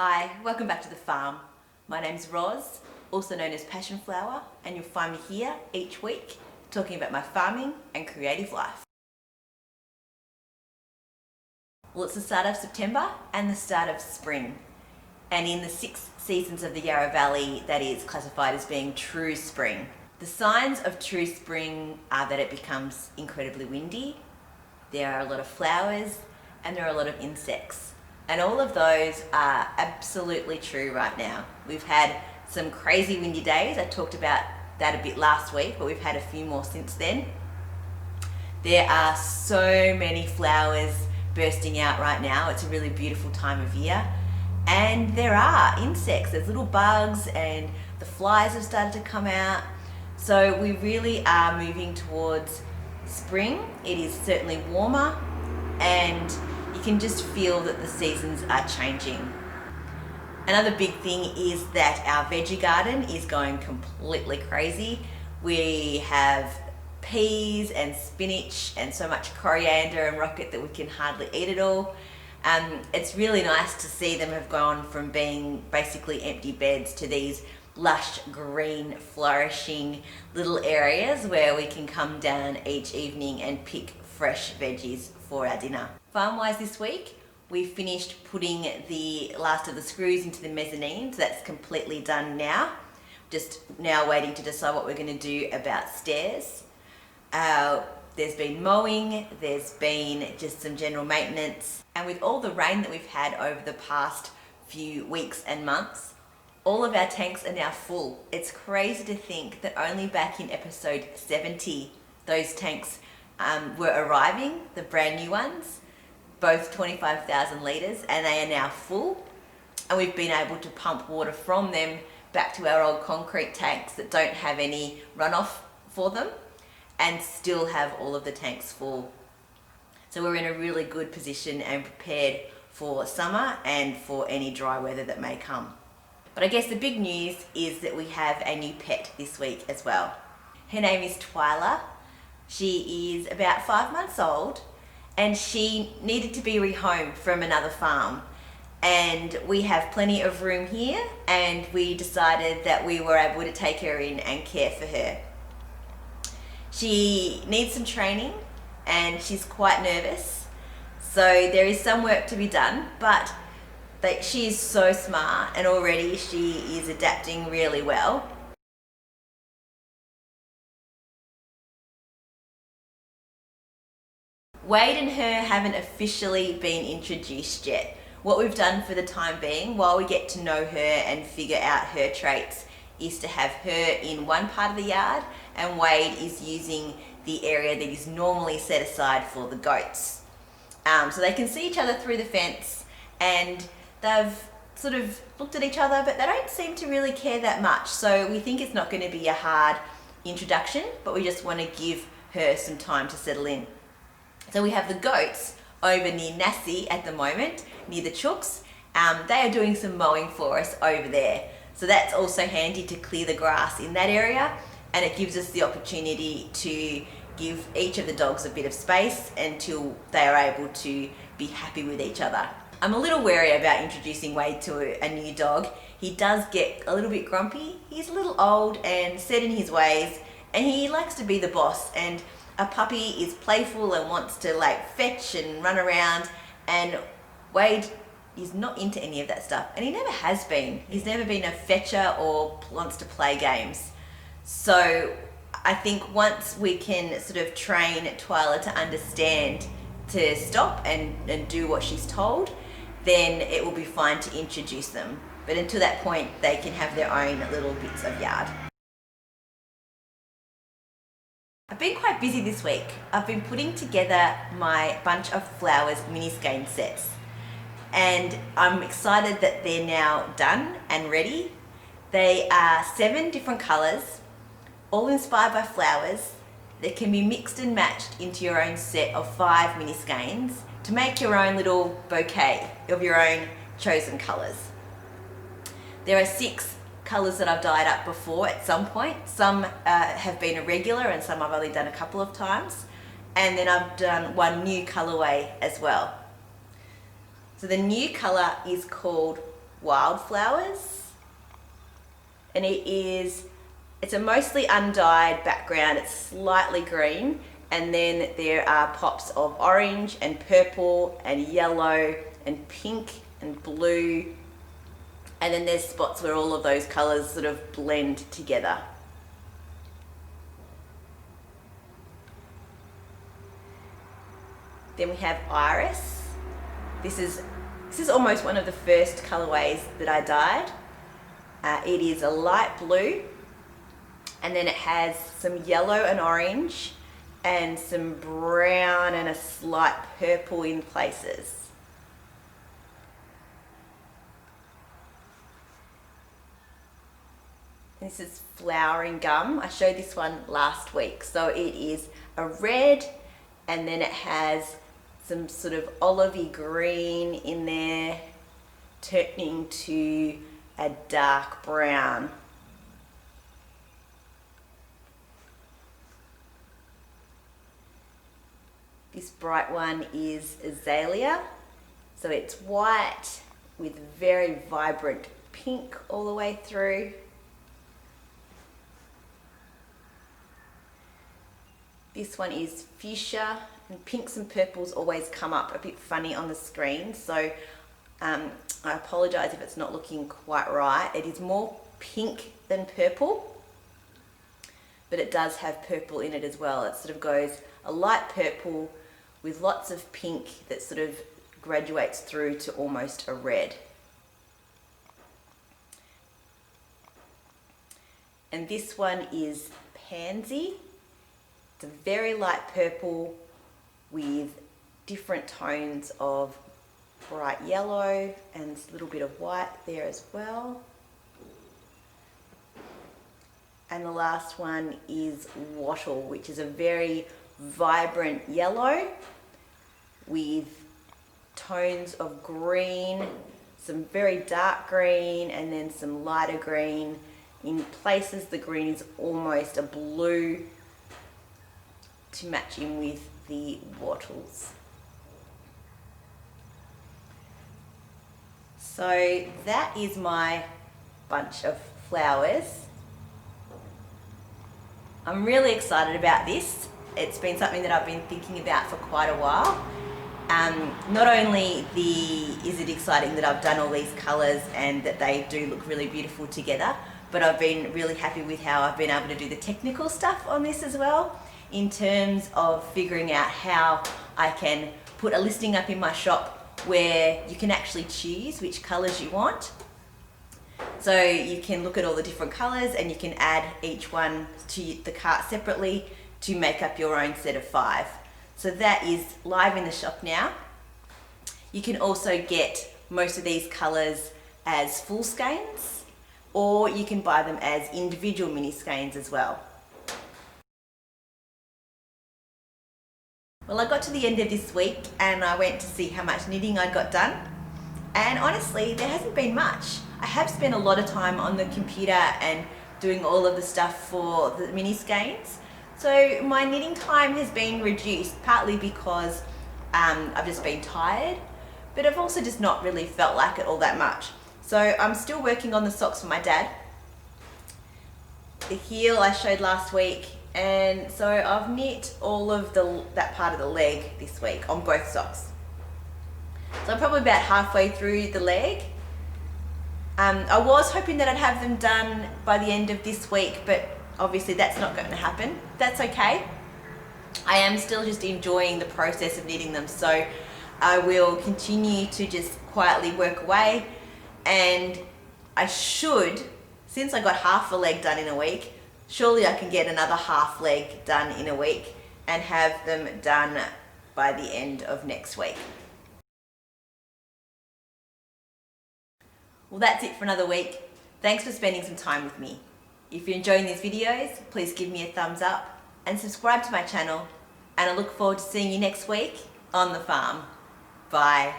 Hi, welcome back to the farm. My name's Roz, also known as Passion Flower, and you'll find me here each week talking about my farming and creative life. Well, it's the start of September and the start of spring. And in the 6 seasons of the Yarra Valley, that is classified as being true spring. The signs of true spring are that it becomes incredibly windy, there are a lot of flowers, and there are a lot of insects. And all of those are absolutely true right now. We've had some crazy windy days. I talked about that a bit last week, but we've had a few more since then. There are so many flowers bursting out right now. It's a really beautiful time of year. And there are insects, there's little bugs, and the flies have started to come out. So we really are moving towards spring. It is certainly warmer, and you can just feel that the seasons are changing. Another big thing is that our veggie garden is going completely crazy. We have peas and spinach and so much coriander and rocket that we can hardly eat it all. It's really nice to see them have gone from being basically empty beds to these lush, green, flourishing little areas where we can come down each evening and pick fresh veggies for our dinner. Farm-wise this week, we finished putting the last of the screws into the mezzanine, so that's completely done now. Just now waiting to decide what we're going to do about stairs. There's been mowing, there's been just some general maintenance, and with all the rain that we've had over the past few weeks and months, all of our tanks are now full. It's crazy to think that only back in episode 70 those tanks were arriving, the brand new ones, both 25,000 litres, and they are now full, and we've been able to pump water from them back to our old concrete tanks that don't have any runoff for them and still have all of the tanks full. So we're in a really good position and prepared for summer and for any dry weather that may come. But I guess the big news is that we have a new pet this week as well. Her name is Twyla. She is about 5 months old, and she needed to be rehomed from another farm. And we have plenty of room here, and we decided that we were able to take her in and care for her. She needs some training and she's quite nervous, so there is some work to be done, but she is so smart and already she is adapting really well. Wade and her haven't officially been introduced yet. What we've done for the time being, while we get to know her and figure out her traits, is to have her in one part of the yard and Wade is using the area that is normally set aside for the goats. So they can see each other through the fence, and they've sort of looked at each other, but they don't seem to really care that much. So we think it's not going to be a hard introduction, but we just want to give her some time to settle in. So we have the goats over near Nassie at the moment, near the chooks. They are doing some mowing for us over there. So that's also handy to clear the grass in that area, and it gives us the opportunity to give each of the dogs a bit of space until they are able to be happy with each other. I'm a little wary about introducing Wade to a new dog. He does get a little bit grumpy. He's a little old and set in his ways, and he likes to be the boss, and a puppy is playful and wants to like fetch and run around, and Wade is not into any of that stuff, and he never has been. He's never been a fetcher or wants to play games. So I think once we can sort of train Twyla to understand to stop and do what she's told, then it will be fine to introduce them. But until that point, they can have their own little bits of yard. I've been quite busy this week. I've been putting together my Bunch of Flowers mini Skeins sets, and I'm excited that they're now done and ready. They are 7 different colours, all inspired by flowers, that can be mixed and matched into your own set of 5 mini Skeins to make your own little bouquet of your own chosen colours. There are 6 colours that I've dyed up before at some point. Some have been a regular and some I've only done a couple of times. And then I've done one new colourway as well. So the new colour is called Wildflowers. And it's a mostly undyed background. It's slightly green, and then there are pops of orange and purple and yellow and pink and blue, and then there's spots where all of those colours sort of blend together. Then we have Iris. This is almost one of the first colourways that I dyed. It is a light blue, and then it has some yellow and orange and some brown and a slight purple in places. This is Flowering Gum. I showed this one last week. So it is a red, and then it has some sort of olivey green in there, turning to a dark brown. This bright one is Azalea. So it's white with very vibrant pink all the way through. This one is Fuchsia, and pinks and purples always come up a bit funny on the screen, so I apologise if it's not looking quite right. It is more pink than purple, but it does have purple in it as well. It sort of goes a light purple with lots of pink that sort of graduates through to almost a red. And this one is Pansy. It's a very light purple with different tones of bright yellow and a little bit of white there as well. And the last one is Wattle, which is a very vibrant yellow with tones of green, some very dark green, and then some lighter green. In places the green is almost a blue to match in with the wattles. So that is my bunch of flowers. I'm really excited about this. It's been something that I've been thinking about for quite a while. Not only is it exciting that I've done all these colours and that they do look really beautiful together, but I've been really happy with how I've been able to do the technical stuff on this as well, in terms of figuring out how I can put a listing up in my shop where you can actually choose which colours you want. So you can look at all the different colours and you can add each one to the cart separately to make up your own set of 5. So that is live in the shop now. You can also get most of these colours as full skeins, or you can buy them as individual mini skeins as well. Well, I got to the end of this week and I went to see how much knitting I got done. And honestly, there hasn't been much. I have spent a lot of time on the computer and doing all of the stuff for the mini skeins. So my knitting time has been reduced, partly because I've just been tired, but I've also just not really felt like it all that much. So I'm still working on the socks for my dad. The heel I showed last week, and so I've knit all of that part of the leg this week on both socks. So I'm probably about halfway through the leg. I was hoping that I'd have them done by the end of this week, but obviously that's not going to happen. That's okay. I am still just enjoying the process of knitting them, so I will continue to just quietly work away, and I should, since I got half a leg done in a week, surely I can get another half leg done in a week and have them done by the end of next week. Well, that's it for another week. Thanks for spending some time with me. If you're enjoying these videos, please give me a thumbs up and subscribe to my channel, and I look forward to seeing you next week on the farm. Bye.